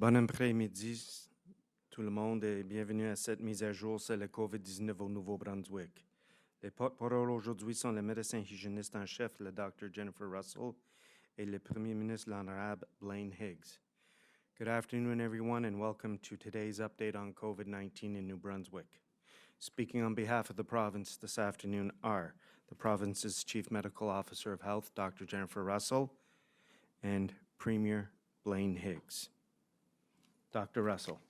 Bon après-midi, tout le monde, et bienvenue à cette mise à jour sur le COVID-19 au Nouveau-Brunswick. Les porte-paroles aujourd'hui sont le médecin hygiéniste en chef, le Dr. Jennifer Russell, et le Premier ministre, l'Honorable Blaine Higgs. Good afternoon, everyone, and welcome to today's update on COVID-19 in New Brunswick. Speaking on behalf of the province this afternoon are the province's Chief Medical Officer of Health, Dr. Jennifer Russell, and Premier Blaine Higgs. Dr. Russell.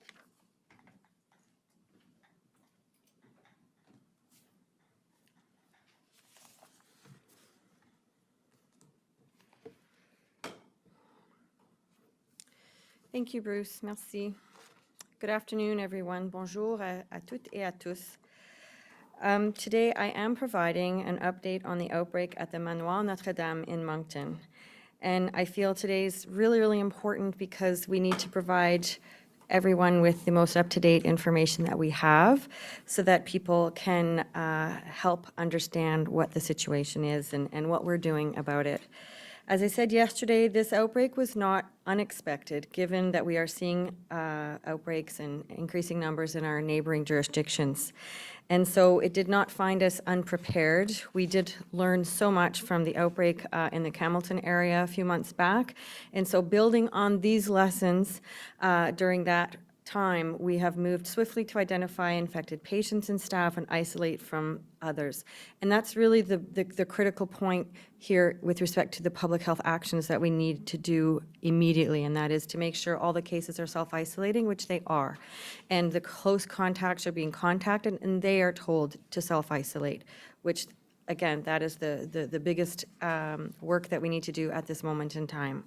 Thank you, Bruce. Merci. Good afternoon, everyone. Bonjour à toutes et à tous. Today, I am providing an update on the outbreak at the Manoir Notre-Dame in Moncton. And I feel today's really important because we need to provide everyone with the most up-to-date information that we have so that people can help understand what the situation is and what we're doing about it. As I said yesterday, this outbreak was not unexpected, given that we are seeing outbreaks and increasing numbers in our neighboring jurisdictions. And so it did not find us unprepared. We did learn so much from the outbreak in the Hamilton area a few months back. And so building on these lessons during that time, we have moved swiftly to identify infected patients and staff and isolate from others. And that's really the critical point here with respect to the public health actions that we need to do immediately, and that is to make sure all the cases are self-isolating, which they are. And the close contacts are being contacted, and they are told to self-isolate, which, again, that is the biggest work that we need to do at this moment in time.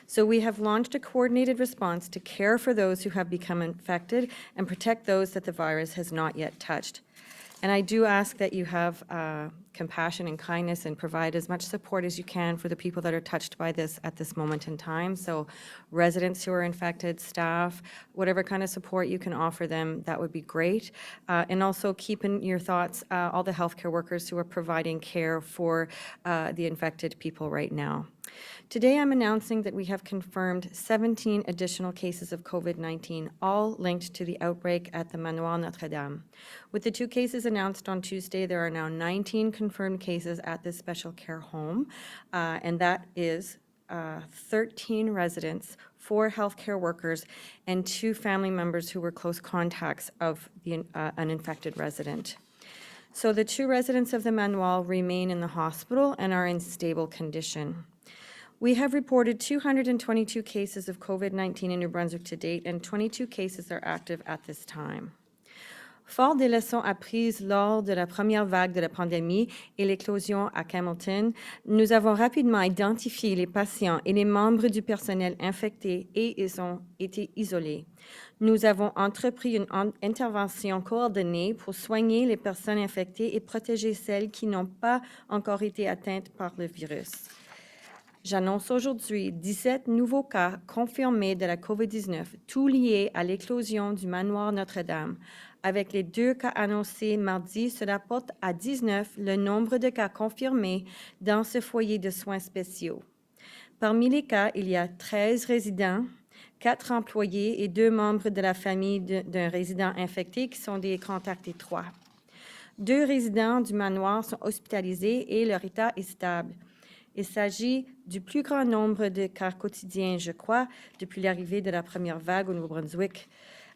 So we have launched a coordinated response to care for those who have become infected and protect those that the virus has not yet touched. And I do ask that you have compassion and kindness and provide as much support as you can for the people that are touched by this at this moment in time. So residents who are infected, staff, whatever kind of support you can offer them, that would be great. And also keep in your thoughts all the healthcare workers who are providing care for the infected people right now. Today, I'm announcing that we have confirmed 17 additional cases of COVID-19, all linked to the outbreak at the Manoir Notre-Dame. With the 2 cases announced on Tuesday, there are now 19 confirmed cases at this special care home, and that is 13 residents, 4 healthcare workers, and 2 family members who were close contacts of an infected resident. So the 2 residents of the Manoir remain in the hospital and are in stable condition. We have reported 222 cases of COVID-19 in New Brunswick to date, and 22 cases are active at this time. Fort des leçons apprises lors de la première vague de la pandémie et l'éclosion à Hamilton, nous avons rapidement identifié les patients et les membres du personnel infectés et ils ont été isolés. Nous avons entrepris une intervention coordonnée pour soigner les personnes infectées et protéger celles qui n'ont pas encore été atteintes par le virus. J'annonce aujourd'hui 17 nouveaux cas confirmés de la COVID-19, tout liés à l'éclosion du manoir Notre-Dame. Avec les 2 cas annoncés mardi, cela porte à 19 le nombre de cas confirmés dans ce foyer de soins spéciaux. Parmi les cas, il y a 13 résidents, 4 employés et 2 membres de la famille d'un résident infecté qui sont des contacts étroits. 2 résidents du manoir sont hospitalisés et leur état est stable. Il s'agit du plus grand nombre de cas quotidiens, je crois, depuis l'arrivée de la première vague au Nouveau-Brunswick.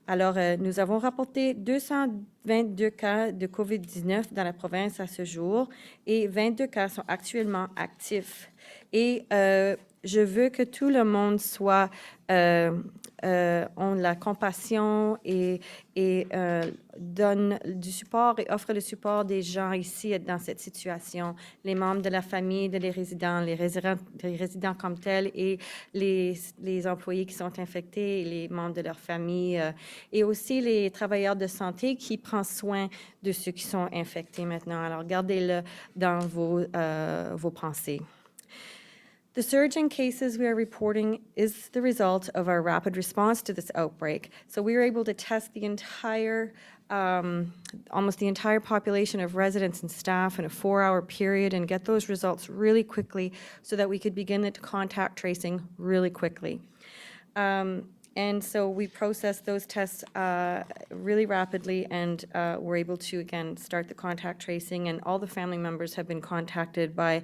Alors, nous avons rapporté 222 cas de COVID-19 dans la province à ce jour et 22 cas sont actuellement actifs. Et je veux que tout le monde soit ont la compassion et donne du support et offre le support des gens ici dans cette situation, les membres de la famille, les résidents comme tels et les employés qui sont infectés et les membres de leur famille et aussi les travailleurs de santé qui prennent soin de ceux qui sont infectés maintenant. Alors, gardez-le dans vos pensées. The surge in cases we are reporting is the result of our rapid response to this outbreak. So we were able to test the entire, almost the entire population of residents and staff in a 4-hour period and get those results really quickly so that we could begin the contact tracing really quickly. And so we processed those tests really rapidly, and we're able to, again, start the contact tracing, and all the family members have been contacted by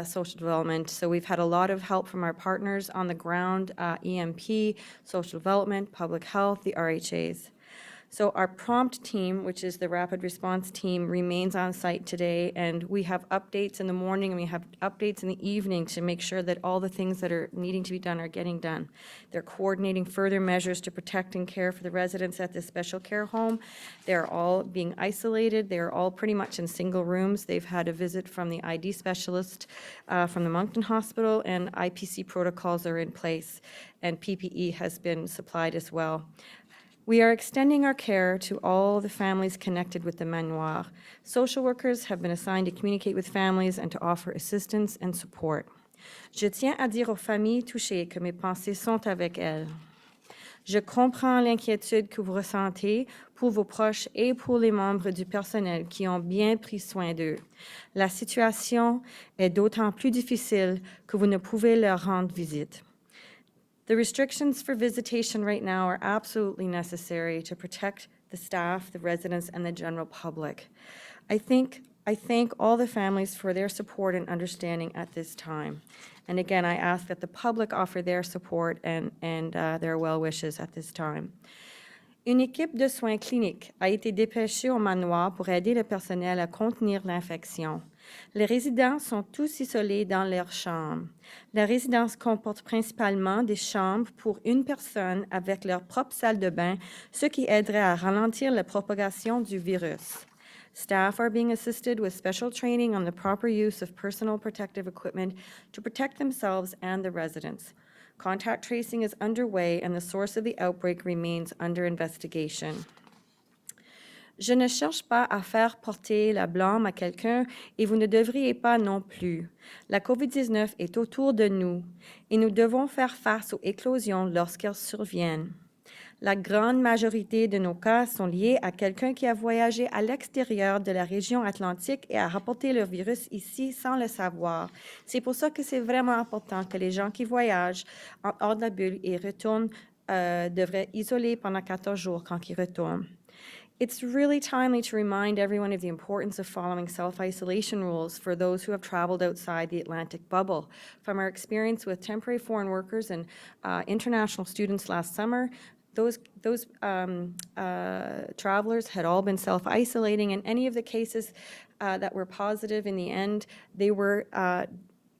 social development. So we've had a lot of help from our partners on the ground, EMP, social development, public health, the RHAs. So our prompt team, which is the rapid response team, remains on site today, and we have updates in the morning and we have updates in the evening to make sure that all the things that are needing to be done are getting done. They're coordinating further measures to protect and care for the residents at this special care home. They're all being isolated. They're all pretty much in single rooms. They've had a visit from the ID specialist from the Moncton Hospital, and IPC protocols are in place, and PPE has been supplied as well. We are extending our care to all the families connected with the manoir. Social workers have been assigned to communicate with families and to offer assistance and support. Je tiens à dire aux familles touchées que mes pensées sont avec elles. Je comprends l'inquiétude que vous ressentez pour vos proches et pour les membres du personnel qui ont bien pris soin d'eux. La situation est d'autant plus difficile que vous ne pouvez leur rendre visite. The restrictions for visitation right now are absolutely necessary to protect the staff, the residents, and the general public. I thank all the families for their support and understanding at this time. And again, I ask that the public offer their support and their well wishes at this time. Une équipe de soins cliniques a été dépêchée au manoir pour aider le personnel à contenir l'infection. Les résidents sont tous isolés dans leurs chambres. La résidence comporte principalement des chambres pour une personne avec leur propre salle de bain, ce qui aiderait à ralentir la propagation du virus. Staff are being assisted with special training on the proper use of personal protective equipment to protect themselves and the residents. Contact tracing is underway, and the source of the outbreak remains under investigation. Je ne cherche pas à faire porter la blâme à quelqu'un et vous ne devriez pas non plus. La COVID-19 est autour de nous et nous devons faire face aux éclosions lorsqu'elles surviennent. La grande majorité de nos cas sont liés à quelqu'un qui a voyagé à l'extérieur de la région atlantique et a rapporté le virus ici sans le savoir. C'est pour ça que c'est vraiment important que les gens qui voyagent hors de la bulle et retournent devraient isoler pendant 14 jours quand ils retournent. It's really timely to remind everyone of the importance of following self-isolation rules for those who have traveled outside the Atlantic bubble. From our experience with temporary foreign workers and international students last summer, those travelers had all been self-isolating, and any of the cases that were positive in the end, they were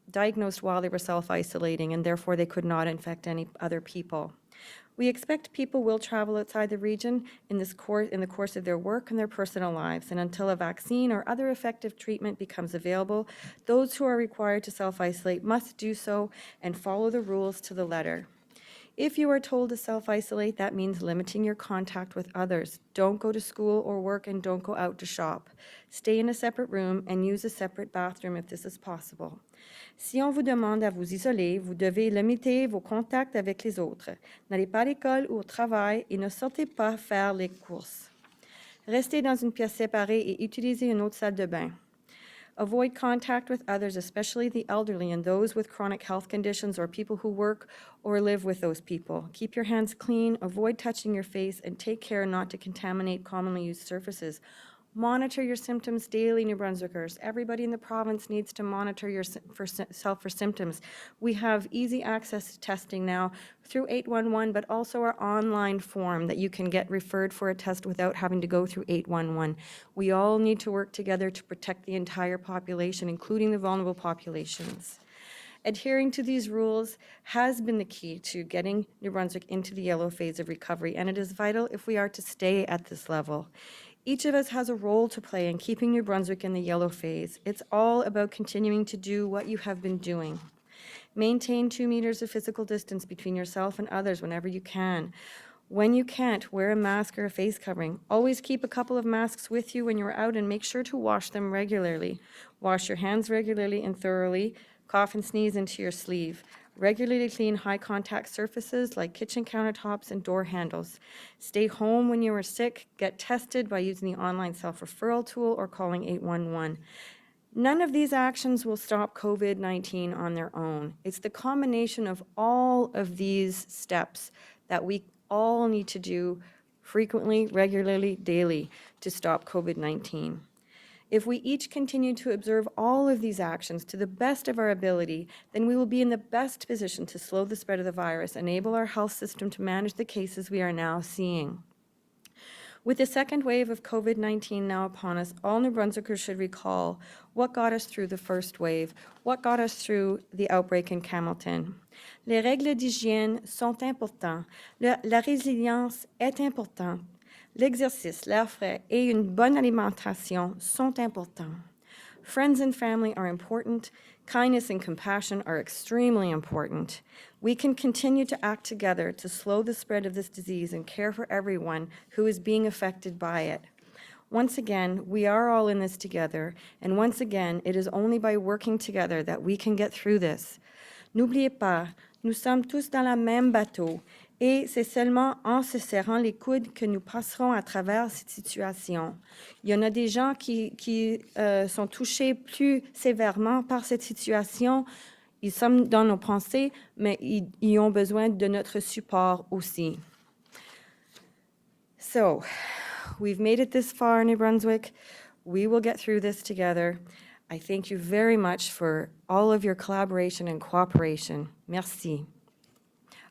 diagnosed while they were self-isolating, and therefore they could not infect any other people. We expect people will travel outside the region in the course of their work and their personal lives, and until a vaccine or other effective treatment becomes available, those who are required to self-isolate must do so and follow the rules to the letter. If you are told to self-isolate, that means limiting your contact with others. Don't go to school or work, and don't go out to shop. Stay in a separate room and use a separate bathroom if this is possible. Si on vous demande à vous isoler, vous devez limiter vos contacts avec les autres. N'allez pas à l'école ou au travail et ne sortez pas faire les courses. Restez dans une pièce séparée et utilisez une autre salle de bain. Avoid contact with others, especially the elderly and those with chronic health conditions or people who work or live with those people. Keep your hands clean, avoid touching your face, and take care not to contaminate commonly used surfaces. Monitor your symptoms daily, New Brunswickers. Everybody in the province needs to monitor yourself for symptoms. We have easy access to testing now through 811, but also our online form that you can get referred for a test without having to go through 811. We all need to work together to protect the entire population, including the vulnerable populations. Adhering to these rules has been the key to getting New Brunswick into the yellow phase of recovery, and it is vital if we are to stay at this level. Each of us has a role to play in keeping New Brunswick in the yellow phase. It's all about continuing to do what you have been doing. Maintain 2 meters of physical distance between yourself and others whenever you can. When you can't, wear a mask or a face covering. Always keep a couple of masks with you when you're out, and make sure to wash them regularly. Wash your hands regularly and thoroughly. Cough and sneeze into your sleeve. Regularly clean high-contact surfaces like kitchen countertops and door handles. Stay home when you are sick. Get tested by using the online self-referral tool or calling 811. None of these actions will stop COVID-19 on their own. It's the combination of all of these steps that we all need to do frequently, regularly, daily to stop COVID-19. If we each continue to observe all of these actions to the best of our ability, then we will be in the best position to slow the spread of the virus, enable our health system to manage the cases we are now seeing. With the second wave of COVID-19 now upon us, all New Brunswickers should recall what got us through the first wave, what got us through the outbreak in Hamilton. Les règles d'hygiène sont importantes. La résilience est importante. L'exercice, l'air frais et une bonne alimentation sont importants. Friends and family are important. Kindness and compassion are extremely important. We can continue to act together to slow the spread of this disease and care for everyone who is being affected by it. Once again, we are all in this together, and once again, it is only by working together that we can get through this. N'oubliez pas, nous sommes tous dans le même bateau, et c'est seulement en se serrant les coudes que nous passerons à travers cette situation. Il y en a des gens qui sont touchés plus sévèrement par cette situation. Ils sont dans nos pensées, mais ils ont besoin de notre support aussi. So, we've made it this far, New Brunswick. We will get through this together. I thank you very much for all of your collaboration and cooperation. Merci.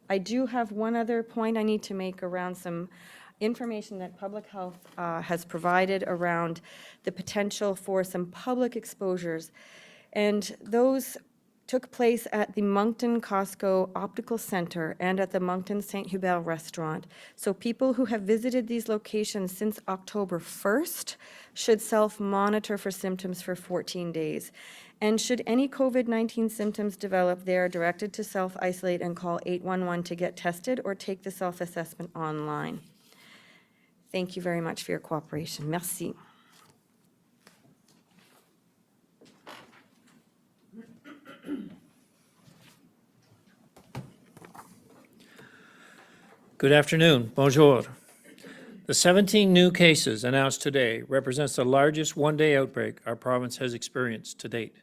I do have one other point I need to make around some information that Public Health has provided around the potential for some public exposures. And those took place at the Moncton Costco Optical Center and at the Moncton St. Hubert restaurant. So people who have visited these locations since October 1st should self-monitor for symptoms for 14 days. And should any COVID-19 symptoms develop, they are directed to self-isolate and call 811 to get tested or take the self-assessment online. Thank you very much for your cooperation. Merci. Good afternoon. Bonjour. The 17 new cases announced today represents the largest one-day outbreak our province has experienced to date.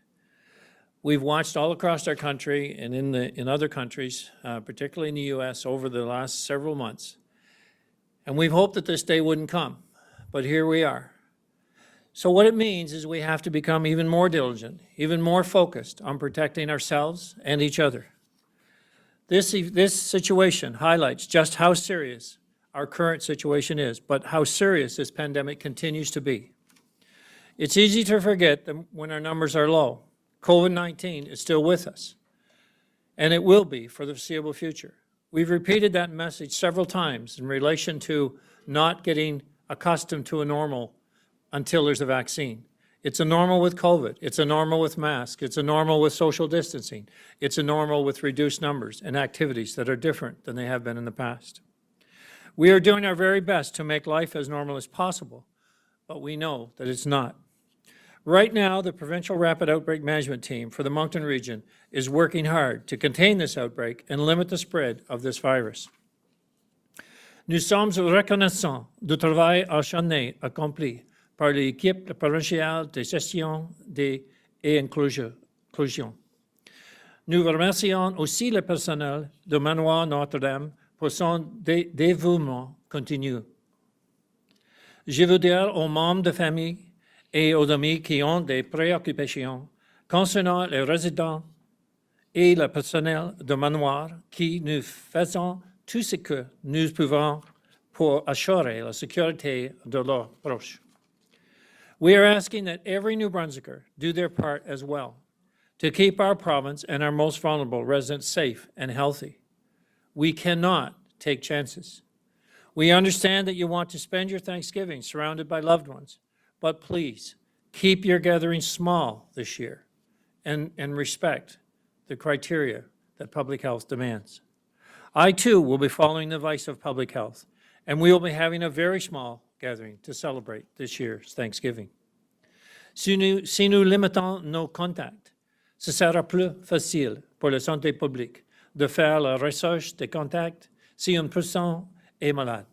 We've watched all across our country and in other countries, particularly in the U.S., over the last several months. And we've hoped that this day wouldn't come, but here we are. So what it means is we have to become even more diligent, even more focused on protecting ourselves and each other. This situation highlights just how serious our current situation is, but how serious this pandemic continues to be. It's easy to forget that when our numbers are low. COVID-19 is still with us, and it will be for the foreseeable future. We've repeated that message several times in relation to not getting accustomed to a normal until there's a vaccine. It's a normal with COVID. It's a normal with masks. It's a normal with social distancing. It's a normal with reduced numbers and activities that are different than they have been in the past. We are doing our very best to make life as normal as possible, but we know that it's not. Right now, the Provincial Rapid Outbreak Management Team for the Moncton region is working hard to contain this outbreak and limit the spread of this virus. Nous sommes reconnaissants du travail acharné accompli par l'équipe provinciale de gestion et inclusion. Nous remercions aussi le personnel du manoir Notre-Dame pour son dévouement continu. Je veux dire aux membres de famille et aux amis qui ont des préoccupations concernant les résidents et le personnel du manoir qui nous faisons tout ce que nous pouvons pour assurer la sécurité de leurs proches. We are asking that every New Brunswicker do their part as well to keep our province and our most vulnerable residents safe and healthy. We cannot take chances. We understand that you want to spend your Thanksgiving surrounded by loved ones, but please keep your gatherings small this year and respect the criteria that public health demands. I too will be following the advice of public health, and we will be having a very small gathering to celebrate this year's Thanksgiving. Si nous limitons nos contacts, ce sera plus facile pour la santé publique de faire la recherche des contacts si une personne est malade.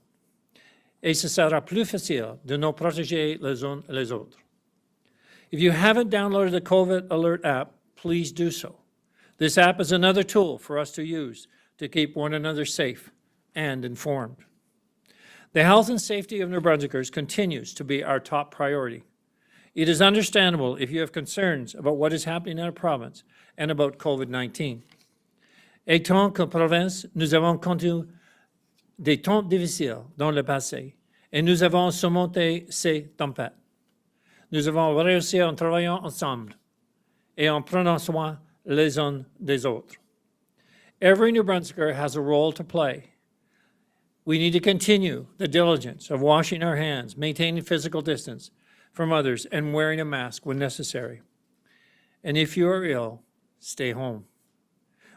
Et ce sera plus facile de nous protéger les uns les autres. If you haven't downloaded the COVID Alert app, please do so. This app is another tool for us to use to keep one another safe and informed. The health and safety of New Brunswickers continues to be our top priority. It is understandable if you have concerns about what is happening in our province and about COVID-19. Étant que province, nous avons connu des temps difficiles dans le passé et nous avons surmonté ces tempêtes. Nous avons réussi en travaillant ensemble et en prenant soin les uns des autres. Every New Brunswicker has a role to play. We need to continue the diligence of washing our hands, maintaining physical distance from others, and wearing a mask when necessary. And if you are ill, stay home.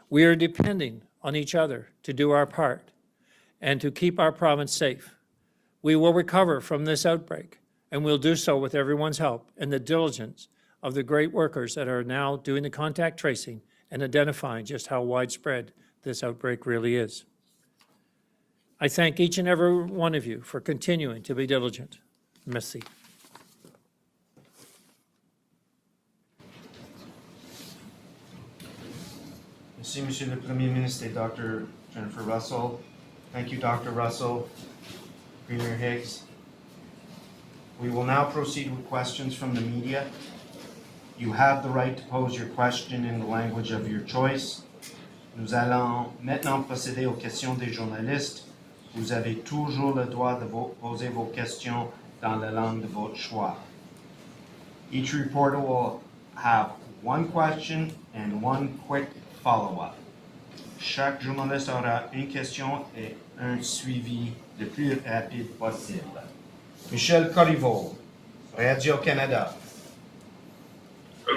We are depending on each other to do our part and to keep our province safe. We will recover from this outbreak, and we'll do so with everyone's help and the diligence of the great workers that are now doing the contact tracing and identifying just how widespread this outbreak really is. I thank each and every one of you for continuing to be diligent. Merci. Merci, Monsieur le Premier Ministre et Dr. Jennifer Russell. Thank you, Dr. Russell, Premier Higgs. We will now proceed with questions from the media. You have the right to pose your question in the language of your choice. Nous allons maintenant procéder aux questions des journalistes. Vous avez toujours le droit de poser vos questions dans la langue de votre choix. Each reporter will have one question and one quick follow-up. Chaque journaliste aura une question et un suivi le plus rapide possible. Michel Corriveau, Radio-Canada.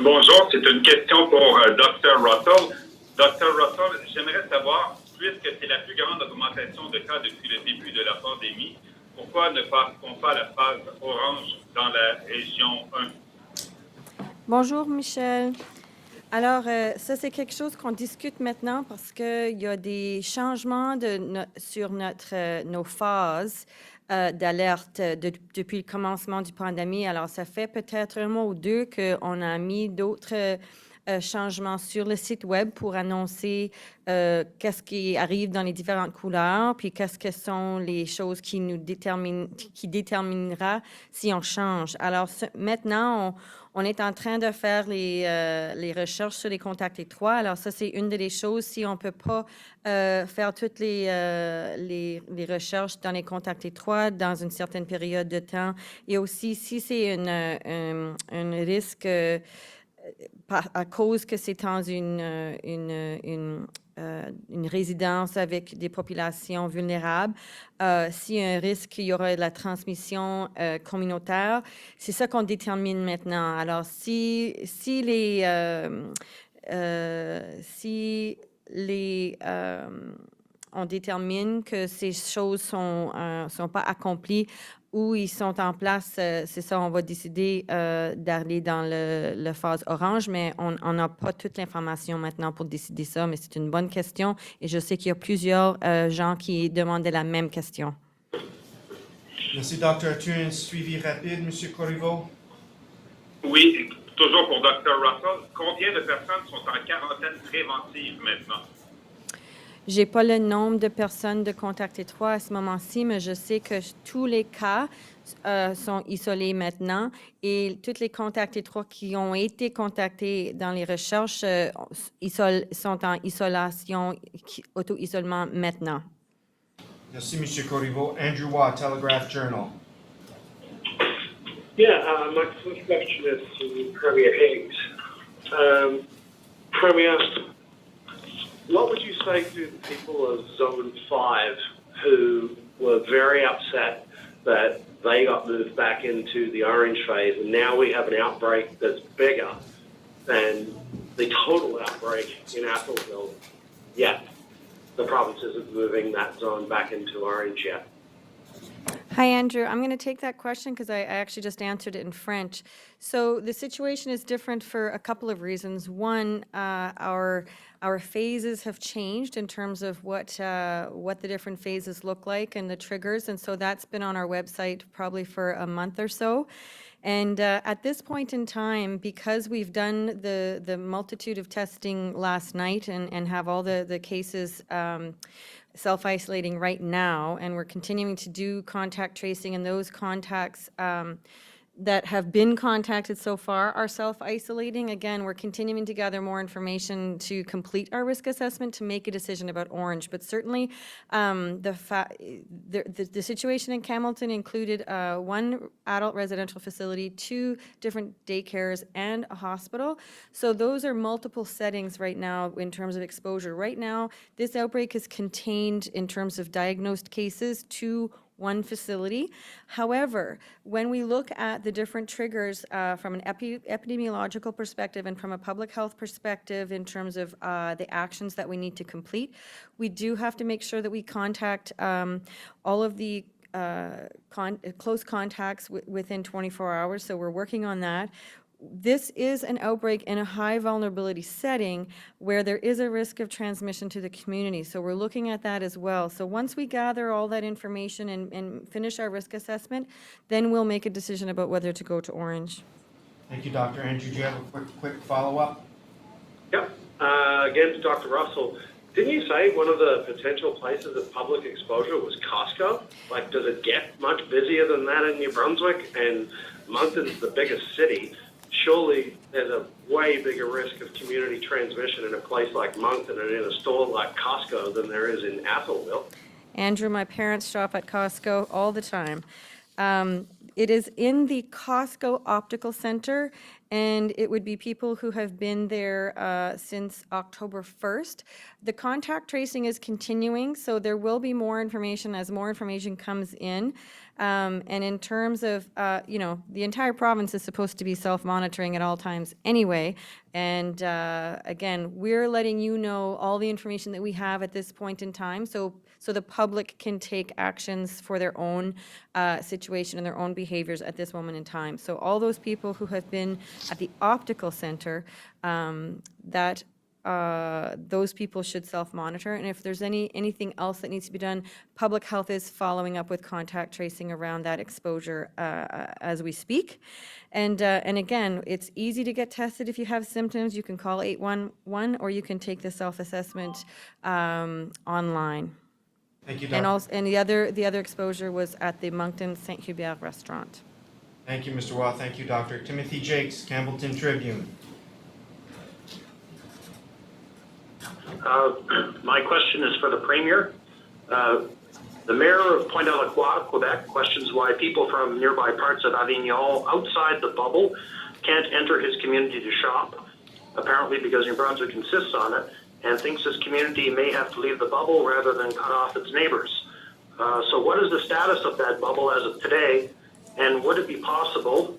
Bonjour, c'est une question pour Dr. Russell. Dr. Russell, j'aimerais savoir, puisque c'est la plus grande augmentation de cas depuis le début de la pandémie, pourquoi ne passe-t-on pas la phase orange dans la région 1? Bonjour, Michel. Alors, ça, c'est quelque chose qu'on discute maintenant parce qu'il y a des changements sur nos phases d'alerte depuis le commencement du pandémie. Alors, ça fait peut-être un mois ou deux qu'on a mis d'autres changements sur le site web pour annoncer qu'est-ce qui arrive dans les différentes couleurs, puis qu'est-ce que sont les choses qui déterminera si on change. Alors, maintenant, on est en train de faire les recherches sur les contacts étroits. Alors, ça, c'est une des choses. Si on ne peut pas faire toutes les recherches dans les contacts étroits dans une certaine période de temps, et aussi si c'est un risque à cause que c'est dans une résidence avec des populations vulnérables, s'il y a un risque qu'il y aura de la transmission communautaire, c'est ça qu'on détermine maintenant. Alors, on détermine que ces choses sont pas accomplies ou ils sont en place, c'est ça, on va décider d'aller dans la phase orange, mais on n'a pas toute l'information maintenant pour décider ça, mais c'est une bonne question et je sais qu'il y a plusieurs gens qui demandaient la même question. Merci, Docteur. As-tu un suivi rapide, M. Corriveau? Oui, toujours pour Dr. Russell. Combien de personnes sont en quarantaine préventive maintenant? Je n'ai pas le nombre de personnes de contact étroit à ce moment-ci, mais je sais que tous les cas sont isolés maintenant et tous les contacts étroits qui ont été contactés dans les recherches sont en isolation, auto-isolement maintenant. Merci, M. Corriveau. Andrew Watt, Telegraph Journal. Yeah, my first question is to Premier Higgs. Premier, what would you say to the people of Zone 5 who were very upset that they got moved back into the orange phase and now we have an outbreak that's bigger than the total outbreak in Atholville, yet the province isn't moving that zone back into orange yet? Hi, Andrew. I'm going to take that question because I actually just answered it in French. So the situation is different for a couple of reasons. One, our phases have changed in terms of what the different phases look like and the triggers, and so that's been on our website probably for a month or so. And at this point in time, because we've done the multitude of testing last night and have all the cases self-isolating right now, and we're continuing to do contact tracing, and those contacts that have been contacted so far are self-isolating. Again, we're continuing to gather more information to complete our risk assessment to make a decision about Orange. But certainly, the situation in Campbellton included one adult residential facility, 2 different daycares, and a hospital. So those are multiple settings right now in terms of exposure. Right now, this outbreak is contained in terms of diagnosed cases to one facility. However, when we look at the different triggers from an epidemiological perspective and from a public health perspective in terms of the actions that we need to complete, we do have to make sure that we contact all of the close contacts within 24 hours. So we're working on that. This is an outbreak in a high vulnerability setting where there is a risk of transmission to the community. So we're looking at that as well. So once we gather all that information and finish our risk assessment, then we'll make a decision about whether to go to Orange. Thank you, Dr. Andrew. Do you have a quick follow-up? Yep. Again, to Dr. Russell, didn't you say one of the potential places of public exposure was Costco? Like, does it get much busier than that in New Brunswick? And Moncton's the biggest city. Surely there's a way bigger risk of community transmission in a place like Moncton and in a store like Costco than there is in Atholville. Andrew, my parents shop at Costco all the time. It is in the Costco Optical Center, and it would be people who have been there since October 1st. The contact tracing is continuing, so there will be more information as more information comes in. And in terms of, the entire province is supposed to be self-monitoring at all times anyway. And again, we're letting you know all the information that we have at this point in time, so the public can take actions for their own situation and their own behaviors at this moment in time. So all those people who have been at the optical center, those people should self-monitor. And if there's anything else that needs to be done, public health is following up with contact tracing around that exposure as we speak. And again, it's easy to get tested if you have symptoms. You can call 811 or you can take the self-assessment online. Thank you, And Dr. also, and the other exposure was at the Moncton St. Hubert restaurant. Thank you, Mr. Waugh. Thank you, Dr. Timothy Jakes, Campbellton Tribune. My question is for the Premier. The Mayor of Pointe-à-la-Croix, Quebec, questions why people from nearby parts of Avignon outside the bubble can't enter his community to shop, apparently because New Brunswick insists on it, and thinks his community may have to leave the bubble rather than cut off its neighbors. So what is the status of that bubble as of today, and would it be possible,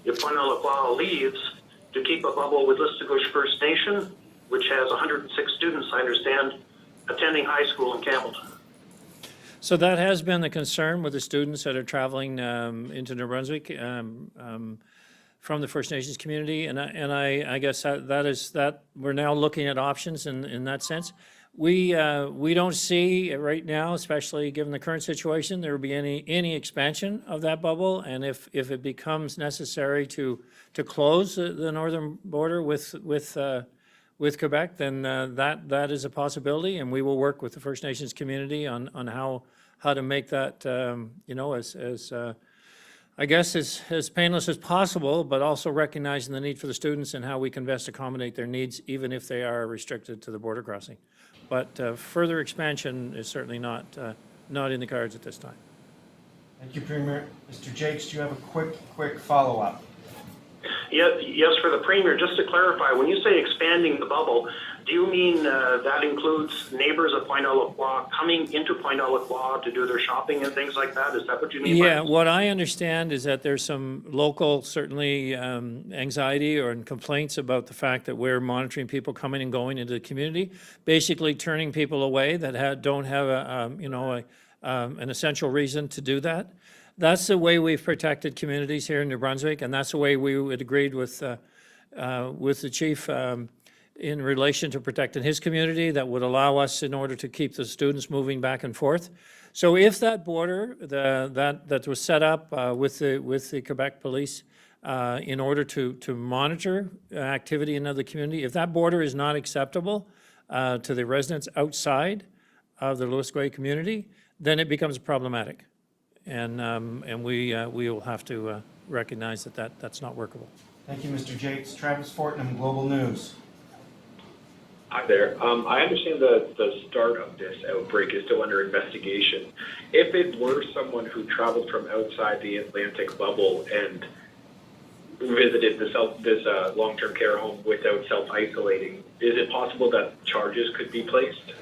if Pointe-à-la-Croix leaves, to keep a bubble with Listicush First Nation, which has 106 students, I understand, attending high school in Campbellton? So that has been the concern with the students that are traveling into New Brunswick from the First Nations community, and I guess that we're now looking at options in that sense. We don't see right now, especially given the current situation, there will be any expansion of that bubble, and if it becomes necessary to close the northern border with Quebec, then that is a possibility, and we will work with the First Nations community on how to make that as painless as possible, but also recognizing the need for the students and how we can best accommodate their needs, even if they are restricted to the border crossing. But further expansion is certainly not in the cards at this time. Thank you, Premier. Mr. Jakes, do you have a quick follow-up? Yes, for the Premier, just to clarify, when you say expanding the bubble, do you mean that includes neighbors of Pointe-à-la-Croix coming into Pointe-à-la-Croix to do their shopping and things like that? Is that what you mean? Yeah, what I understand is that there's some local, certainly, anxiety or complaints about the fact that we're monitoring people coming and going into the community, basically turning people away that don't have an essential reason to do that. That's the way we've protected communities here in New Brunswick, and that's the way we had agreed with the chief in relation to protecting his community, that would allow us in order to keep the students moving back and forth. So if that border that was set up with the Quebec police in order to monitor activity in the community, if that border is not acceptable to the residents outside of the Louisquay community, then it becomes problematic. And we will have to recognize that that's not workable. Thank you, Mr. Jakes. Travis Fortnum, Global News. Hi there. I understand the start of this outbreak is still under investigation. If it were someone who traveled from outside the Atlantic bubble and visited this long-term care home without self-isolating, is it possible that charges could be placed?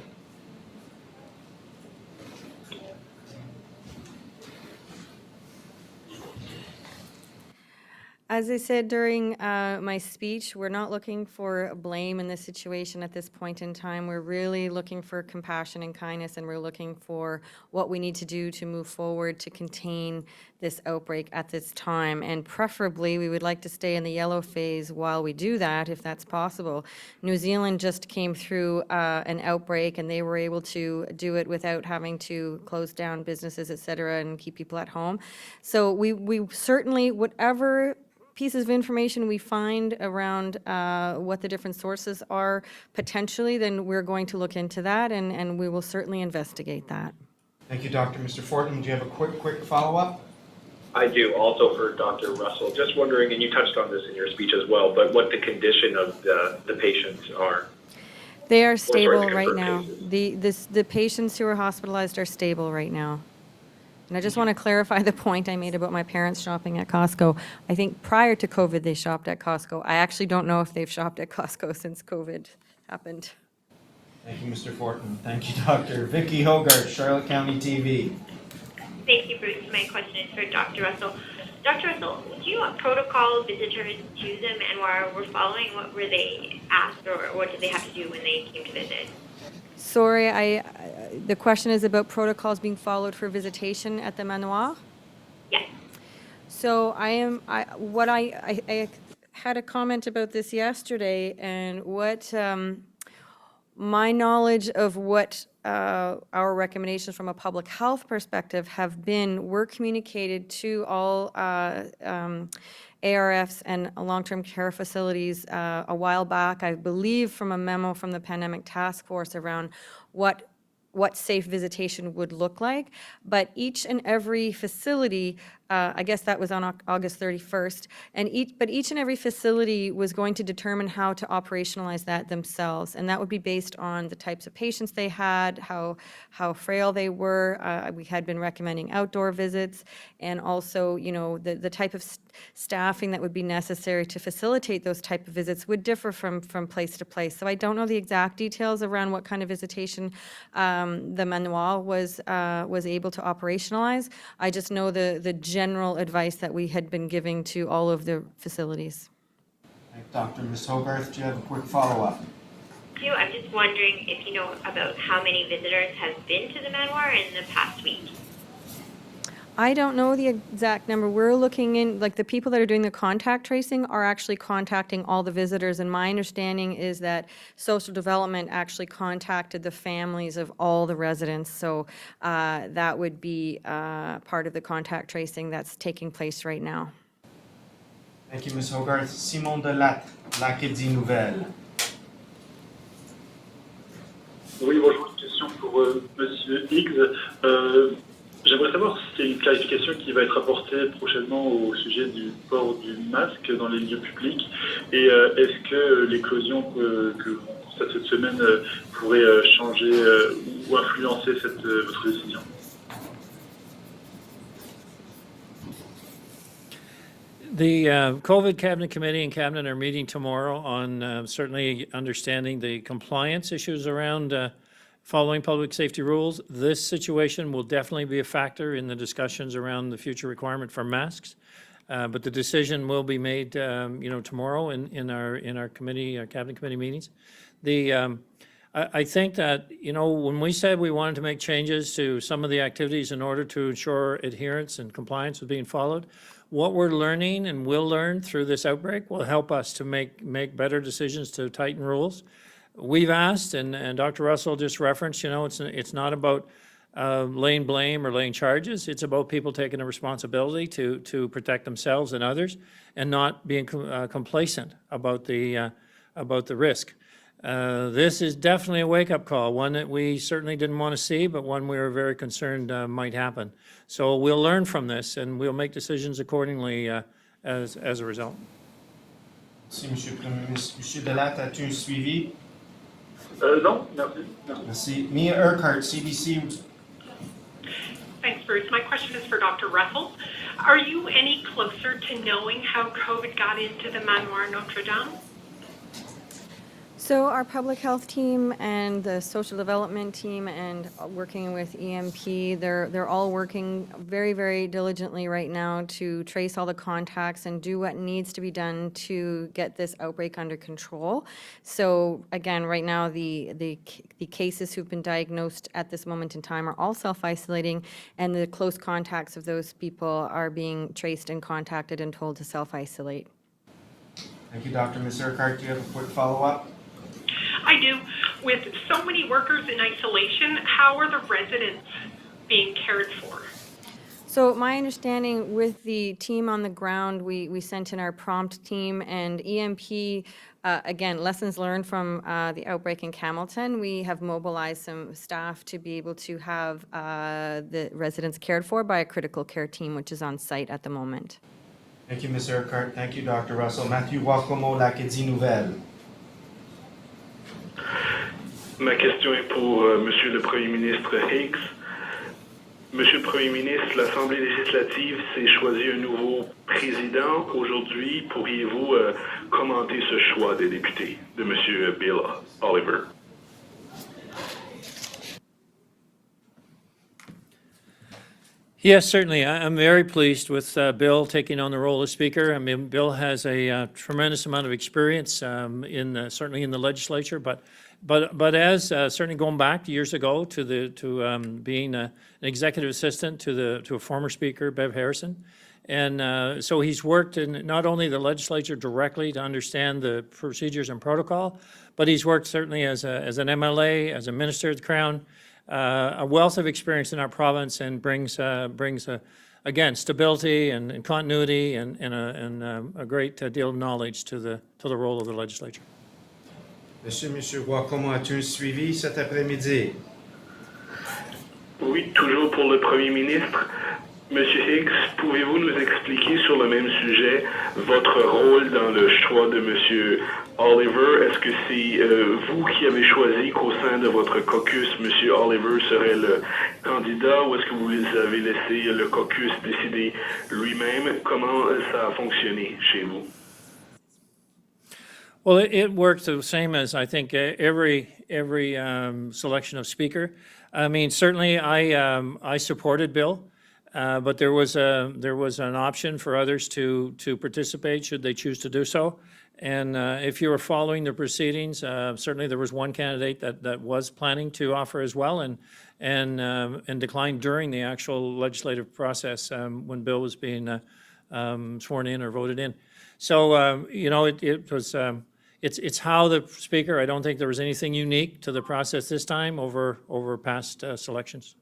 As I said during my speech, we're not looking for blame in this situation at this point in time. We're really looking for compassion and kindness, and we're looking for what we need to do to move forward to contain this outbreak at this time. And preferably, we would like to stay in the yellow phase while we do that, if that's possible. New Zealand just came through an outbreak, and they were able to do it without having to close down businesses, et cetera, and keep people at home. So we certainly, whatever pieces of information we find around what the different sources are potentially, then we're going to look into that, and we will certainly investigate that. Thank you, Dr. Mr. Fortnum. Do you have a quick follow-up? I do, also for Dr. Russell. Just wondering, and you touched on this in your speech as well, but what the condition of the patients are. They are stable the right confirmed now. The patients who are hospitalized are stable right now. And I just want to clarify the point I made about my parents shopping at Costco. I think prior to COVID, they shopped at Costco. I actually don't know if they've shopped at Costco since COVID happened. Thank you, Mr. Fortnum. Thank you, Doctor. Vicki Hogarth, Charlotte County TV. Thank you, Bruce. My question is for Dr. Russell. Dr. Russell, do you know what protocol visitors to the Manoir were following? What were they asked, or what did they have to do when they came to visit? Sorry, the question is about protocols being followed for visitation at the Manoir? Yes. So I had a comment about this yesterday, and what my knowledge of what our recommendations from a public health perspective have been were communicated to all ARFs and long-term care facilities a while back, I believe from a memo from the Pandemic Task Force around what safe visitation would look like. But each and every facility, I guess that was on August 31st, but each and every facility was going to determine how to operationalize that themselves. And that would be based on the types of patients they had, how frail they were. We had been recommending outdoor visits, and also, you know, the type of staffing that would be necessary to facilitate those type of visits would differ from place to place. So I don't know the exact details around what kind of visitation the Manoir was able to operationalize. I just know the general advice that we had been giving to all of the facilities. Thank you, Doctor. Ms. Hogarth, do you have a quick follow-up? I'm just wondering if you know about how many visitors have been to the Manoir in the past week. I don't know the exact number. We're looking in, like the people that are doing the contact tracing are actually contacting all the visitors. And my understanding is that social development actually contacted the families of all the residents. So that would be part of the contact tracing that's taking place right now. Thank you, Ms. Hogarth. Simon Delatte, l'Acadie Nouvelle. Oui, bonjour, une question pour Monsieur Higgs. J'aimerais savoir si c'est une clarification qui va être apportée prochainement au sujet du port du masque dans les lieux publics, et est-ce que l'éclosion que l'on constate cette semaine pourrait changer ou influencer votre décision? The COVID Cabinet Committee and Cabinet are meeting tomorrow on certainly understanding the compliance issues around following public safety rules. This situation will definitely be a factor in the discussions around the future requirement for masks. But the decision will be made, tomorrow in our committee, our cabinet committee meetings. I think that, when we said we wanted to make changes to some of the activities in order to ensure adherence and compliance was being followed, what we're learning and will learn through this outbreak will help us to make better decisions to tighten rules. We've asked, and Dr. Russell just referenced, it's not about laying blame or laying charges. It's about people taking a responsibility to protect themselves and others, and not being complacent about the risk. This is definitely a wake-up call, one that we certainly didn't want to see, but one we were very concerned might happen. So we'll learn from this, and we'll make decisions accordingly as a result. Merci, Monsieur le Premier ministre. Monsieur Delatte, as-tu un suivi? Non, merci. Merci. Mia Urquhart, CBC. Thanks, Bruce. My question is for Dr. Russell. Are you any closer to knowing how COVID got into the Manoir Notre-Dame? So our public health team and the social development team and working with EMP, they're all working very, very diligently right now to trace all the contacts and do what needs to be done to get this outbreak under control. So again, right now, the cases who've been diagnosed at this moment in time are all self-isolating, and the close contacts of those people are being traced and contacted and told to self-isolate. Thank you, Dr. Ms. Urquhart. Do you have a quick follow-up? I do. With so many workers in isolation, how are the residents being cared for? So my understanding with the team on the ground, we sent in our prompt team and EMP, again, lessons learned from the outbreak in Hamilton. We have mobilized some staff to be able to have the residents cared for by a critical care team, which is on site at the moment. Thank you, Ms. Urquhart. Thank you, Dr. Russell. Mathieu Wacomo, l'Acadie Nouvelle. Ma question est pour Monsieur le Premier ministre Higgs. Monsieur le Premier ministre, l'Assemblée législative s'est choisi un nouveau président aujourd'hui. Pourriez-vous commenter ce choix des députés de Monsieur Bill Oliver? Yes, certainly. I'm very pleased with Bill taking on the role of Speaker. I mean, Bill has a tremendous amount of experience certainly in the legislature, but as certainly going back years ago to being an executive assistant to a former Speaker, Bev Harrison, and so he's worked in not only the legislature directly to understand the procedures and protocol, but he's worked certainly as an MLA, as a minister of the Crown. A wealth of experience in our province and brings again stability and continuity and a great deal of knowledge to the role of the legislature. Monsieur Wacomo, as-tu un suivi cet après-midi? Oui, toujours pour le Premier ministre. Monsieur Higgs, pouvez-vous nous expliquer sur le même sujet votre rôle dans le choix de Monsieur Oliver? Est-ce que c'est vous qui avez choisi qu'au sein de votre caucus, Monsieur Oliver serait le candidat, ou est-ce que vous avez laissé le caucus décider lui-même? Comment ça a fonctionné chez vous? Well, it worked the same as I think every selection of Speaker. I mean, certainly I supported Bill. But there was an option for others to participate should they choose to do so. And if you were following the proceedings, certainly there was one candidate that was planning to offer as well and declined during the actual legislative process when Bill was being sworn in or voted in. So it's how the Speaker. I don't think there was anything unique to the process this time over past selections.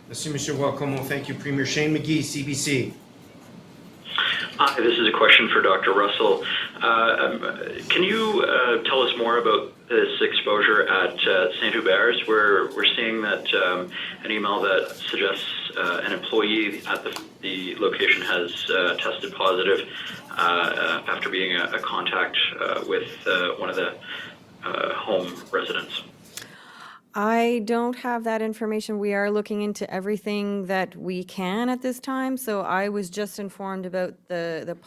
Merci, Monsieur Wacomo. Thank you. Premier Shane McGee, CBC. Hi, this is a question for Dr. Russell. Can you tell us more about this exposure at St. Hubert's? We're seeing that an email that suggests an employee at the location has tested positive after being a contact with one of the home residents. I don't have that information. We are looking into everything that we can at this time. So I was just informed about the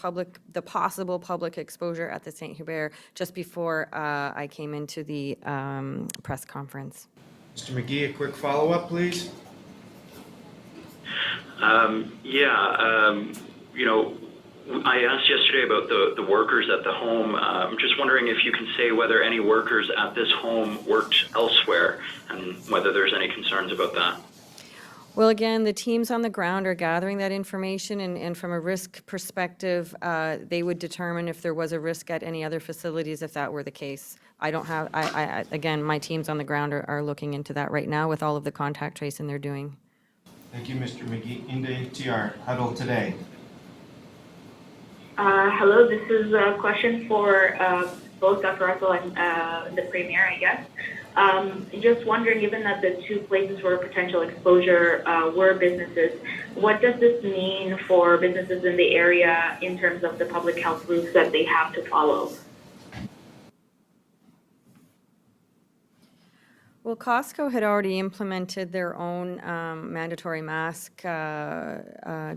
possible public exposure at the St. Hubert just before I came into the press conference. Mr. McGee, a quick follow-up, please. I asked yesterday about the workers at the home. I'm just wondering if you can say whether any workers at this home worked elsewhere and whether there's any concerns about that. Well, again, the teams on the ground are gathering that information, and from a risk perspective, they would determine if there was a risk at any other facilities if that were the case. I don't have, again, my teams on the ground are looking into that right now with all of the contact tracing they're doing. Thank you, Mr. McGee. Inde TR, Huddle Today. Hello, this is a question for both Dr. Russell and the Premier, I guess. Just wondering, given that the two places where potential exposure were businesses, what does this mean for businesses in the area in terms of the public health rules that they have to follow? Well, Costco had already implemented their own mandatory mask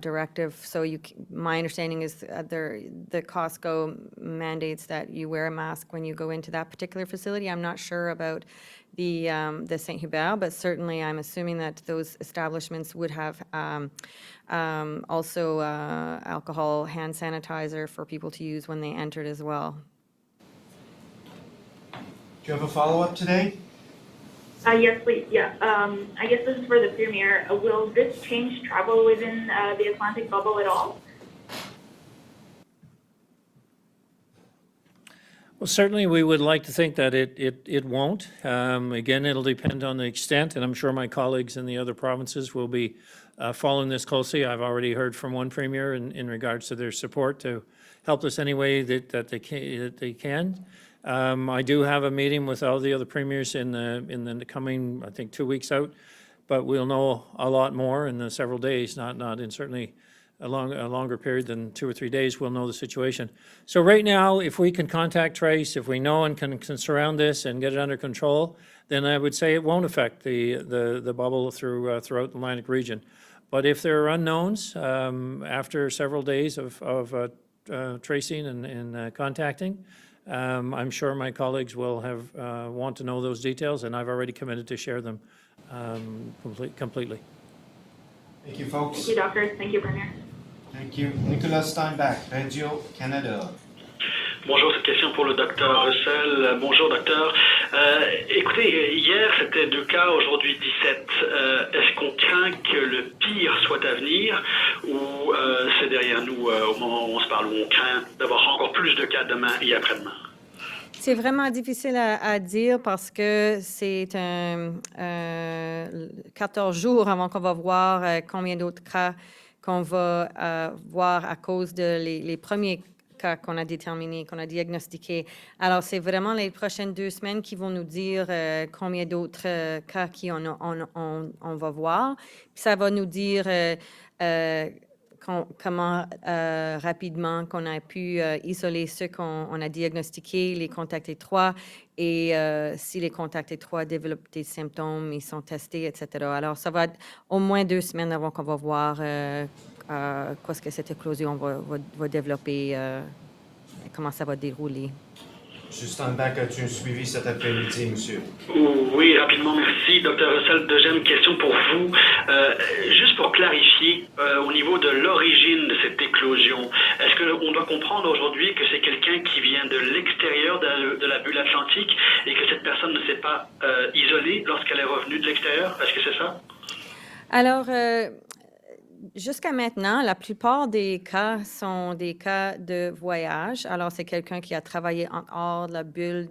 directive. So my understanding is the Costco mandates that you wear a mask when you go into that particular facility. I'm not sure about the St. Hubert, but certainly I'm assuming that those establishments would have also alcohol hand sanitizer for people to use when they entered as well. Do you have a follow-up today? Yes, please. Yeah. I guess this is for the Premier. Will this change travel within the Atlantic bubble at all? Well, certainly we would like to think that it won't. Again, it'll depend on the extent, and I'm sure my colleagues in the other provinces will be following this closely. I've already heard from one Premier in regards to their support to help us any way that they can. I do have a meeting with all the other premiers in the coming, I think, 2 weeks out, but we'll know a lot more in the several days, not in certainly a longer period than 2 or 3 days. We'll know the situation. So right now, if we can contact trace, if we know and can surround this and get it under control, then I would say it won't affect the bubble throughout the Atlantic region. But if there are unknowns after several days of tracing and contacting, I'm sure my colleagues will want to know those details, and I've already committed to share them completely. Thank you, folks. Thank you, doctors. Thank you, Premier. Thank you. Nicolas Steinbach, Radio-Canada. Bonjour, cette question pour le docteur Russell. Bonjour, docteur. Écoutez, hier, c'était 2 cas, aujourd'hui 17. Est-ce qu'on craint que le pire soit à venir ou c'est derrière nous au moment où on se parle, où on craint d'avoir encore plus de cas demain et après-demain? C'est vraiment difficile à dire parce que c'est 14 jours avant qu'on va voir combien d'autres cas qu'on va voir à cause de les premiers cas qu'on a déterminés, qu'on a diagnostiqués. Alors, c'est vraiment les prochaines 2 semaines qui vont nous dire combien d'autres cas on va voir. Puis ça va nous dire comment rapidement qu'on a pu isoler ceux qu'on a diagnostiqués, les contacts étroits, et si les contacts étroits développent des symptômes, ils sont testés, etc. Alors, ça va être au moins 2 semaines avant qu'on va voir quoi est-ce que cette éclosion va développer et comment ça va dérouler. Justin Bach, as-tu suivi cet après-midi, monsieur? Oui, rapidement, merci. Dr. Russell, deuxième question pour vous. Juste pour clarifier, au niveau de l'origine de cette éclosion, est-ce qu'on doit comprendre aujourd'hui que c'est quelqu'un qui vient de l'extérieur de la bulle atlantique et que cette personne ne s'est pas isolée lorsqu'elle est revenue de l'extérieur? Est-ce que c'est ça? Alors, jusqu'à maintenant, la plupart des cas sont des cas de voyage. Alors, c'est quelqu'un qui a travaillé en hors de la bulle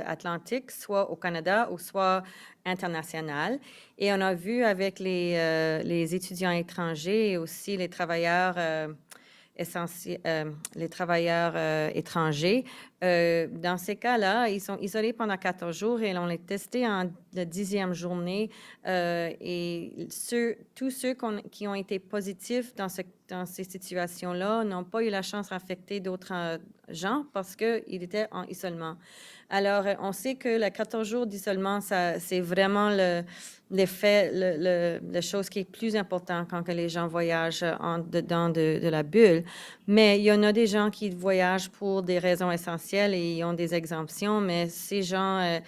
atlantique, soit au Canada ou soit international. Et on a vu avec les étudiants étrangers et aussi les travailleurs étrangers. Dans ces cas-là, ils sont isolés pendant 14 jours et on les testé en la 10e journée. Et tous ceux qui ont été positifs dans ces situations-là n'ont pas eu la chance d'infecter d'autres gens parce qu'ils étaient en isolement. Alors, on sait que les 14 jours d'isolement, c'est vraiment l'effet, la chose qui est plus importante quand les gens voyagent dedans de la bulle. Mais il y en a des gens qui voyagent pour des raisons essentielles et ils ont des exemptions, mais ces gens,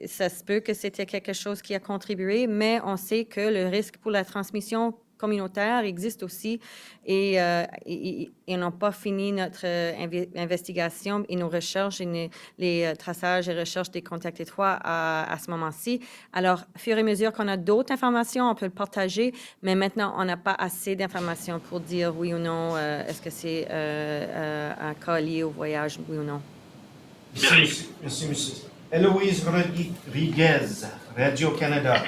ça se peut que c'était quelque chose qui a contribué, mais on sait que le risque pour la transmission communautaire existe aussi et n'ont pas fini notre investigation et nos recherches et les traçages et recherches des contacts étroits à ce moment-ci. Alors, au fur et à mesure qu'on a d'autres informations, on peut le partager, mais maintenant, on n'a pas assez d'informations pour dire oui ou non, est-ce que c'est un cas lié au voyage, oui ou non. Merci, monsieur. Héloïse Rodriguez, Radio-Canada.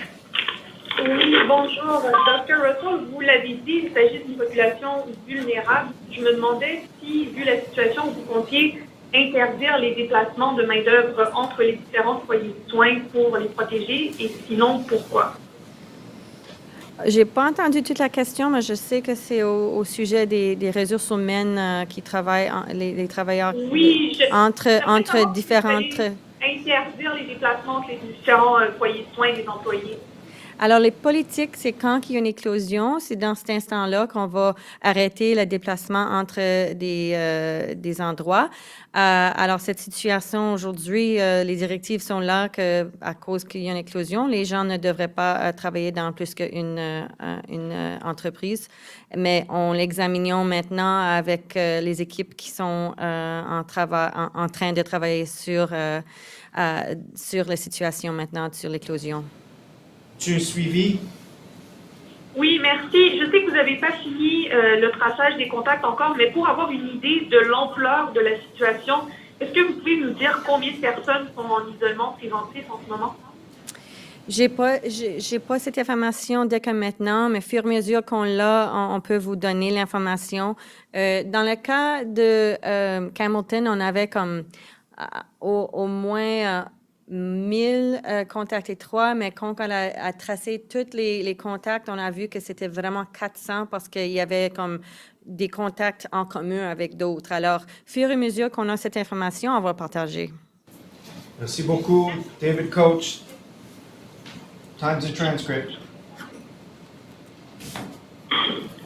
Oui, bonjour. Dr. Russell, vous l'avez dit, il s'agit d'une population vulnérable. Je me demandais si, vu la situation, vous comptiez interdire les déplacements de main-d'œuvre entre les différents foyers de soins pour les protéger et sinon pourquoi? J'ai pas entendu toute la question, mais je sais que c'est au sujet des ressources humaines qui travaillent, les travailleurs Oui, entre différentes... Interdire les déplacements entre les différents foyers de soins des employés. Alors, les politiques, c'est quand il y a une éclosion, c'est dans cet instant-là qu'on va arrêter le déplacement entre des endroits. Alors, cette situation aujourd'hui, les directives sont là que, à cause qu'il y a une éclosion, les gens ne devraient pas travailler dans plus qu'une entreprise. Mais on l'examine maintenant avec les équipes qui sont en train de travailler sur la situation maintenant, sur l'éclosion. Tu es suivi? Oui, merci. Je sais que vous n'avez pas fini le traçage des contacts encore, mais pour avoir une idée de l'ampleur de la situation, est-ce que vous pouvez nous dire combien de personnes sont en isolement préventif en ce moment? J'ai pas cette information dès que maintenant, mais au fur et à mesure qu'on l'a, on peut vous donner l'information. Dans le cas de Hamilton, on avait comme au moins 1000 contacts étroits, mais quand on a tracé tous les contacts, on a vu que c'était vraiment 400 parce qu'il y avait comme des contacts en commun avec d'autres. Alors, au fur et à mesure qu'on a cette information, on va partager. Merci beaucoup, David Coach. Time to transcript.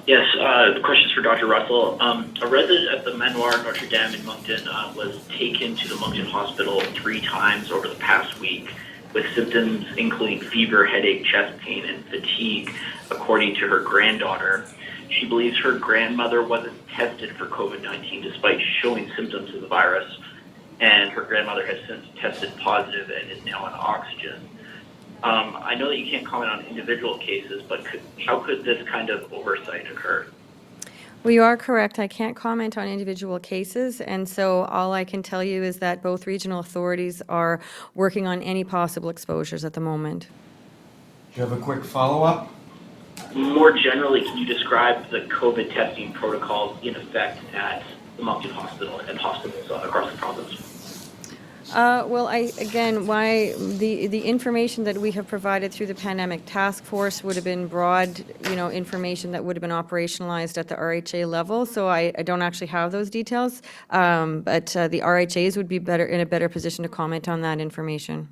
Yes, the question is for Dr. Russell. A resident at the Manoir Notre-Dame in Moncton was taken to the Moncton Hospital 3 times over the past week with symptoms including fever, headache, chest pain, and fatigue, according to her granddaughter. She believes her grandmother wasn't tested for COVID-19 despite showing symptoms of the virus, and her grandmother has since tested positive and is now on oxygen. I know that you can't comment on individual cases, but how could this kind of oversight occur? Well, you are correct. I can't comment on individual cases, and so all I can tell you is that both regional authorities are working on any possible exposures at the moment. Do you have a quick follow-up? More generally, can you describe the COVID testing protocols in effect at the Moncton Hospital and hospitals across the province? Well, the information that we have provided through the pandemic task force would have been broad, information that would have been operationalized at the RHA level. So I don't actually have those details, but the RHAs would be in a better position to comment on that information.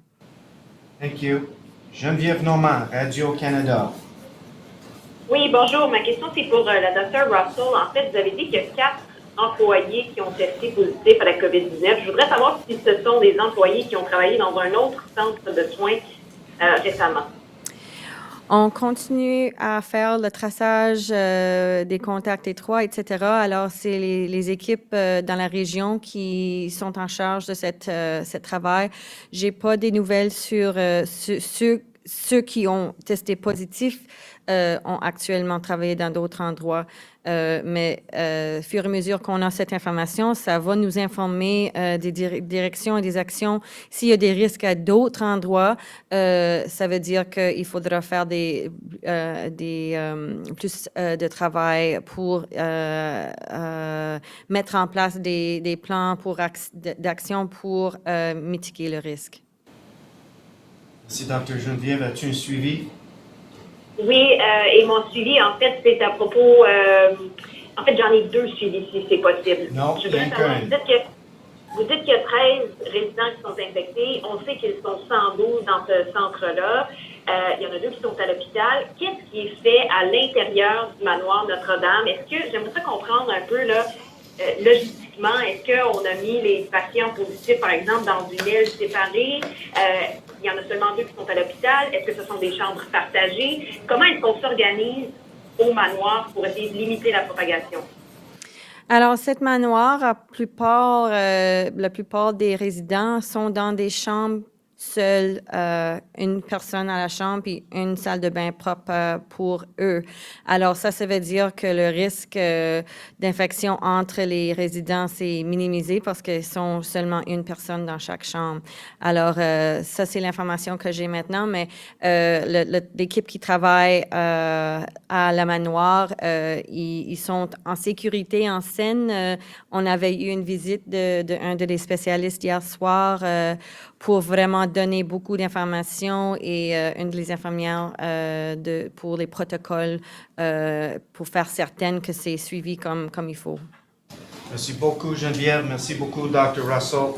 Thank you. Geneviève Normand, Radio-Canada. Oui, bonjour. Ma question, c'est pour la Dr. Russell. En fait, vous avez dit qu'il y a 4 employés qui ont testé positif à la COVID-19. Je voudrais savoir si ce sont des employés qui ont travaillé dans un autre centre de soins récemment. On continue à faire le traçage des contacts étroits, etc. Alors, c'est les équipes dans la région qui sont en charge de ce travail. Je n'ai pas des nouvelles sur ceux qui ont testé positif ont actuellement travaillé dans d'autres endroits. Mais au fur et à mesure qu'on a cette information, ça va nous informer des directions et des actions. S'il y a des risques à d'autres endroits, ça veut dire qu'il faudra faire plus de travail pour mettre en place des plans d'action pour mitiguer le risque. Merci, Dr. Geneviève. As-tu un suivi? Oui, et mon suivi, en fait, c'est à propos... en fait, j'en ai 2 suivis, si c'est possible. Non, je voudrais savoir, vous dites qu'il y a 13 résidents qui sont infectés. On sait qu'ils sont 112 dans ce centre-là. Il y en a 2 qui sont à l'hôpital. Qu'est-ce qui est fait à l'intérieur du manoir Notre-Dame? J'aimerais ça comprendre un peu, là, logistiquement, est-ce qu'on a mis les patients positifs, par exemple, dans une aile séparée? Il y en a seulement 2 qui sont à l'hôpital. Est-ce que ce sont des chambres partagées? Comment est-ce qu'on s'organise au manoir pour essayer de limiter la propagation? Alors, cette manoir, la plupart des résidents sont dans des chambres seule une personne à la chambre et une salle de bain propre pour eux. Alors ça veut dire que le risque d'infection entre les résidents est minimisé parce qu'ils sont seulement une personne dans chaque chambre. Alors ça, c'est l'information que j'ai maintenant, mais l'équipe qui travaille à la manoir, ils sont en sécurité en scène. On avait eu une visite d'un des spécialistes hier soir pour vraiment donner beaucoup d'informations et une des infirmières pour les protocoles pour faire certaine que c'est suivi comme il faut. Merci beaucoup, Geneviève. Merci beaucoup, Dr. Russell.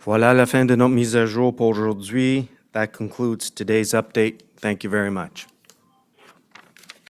Voilà la fin de notre mise à jour pour aujourd'hui. That concludes today's update. Thank you very much.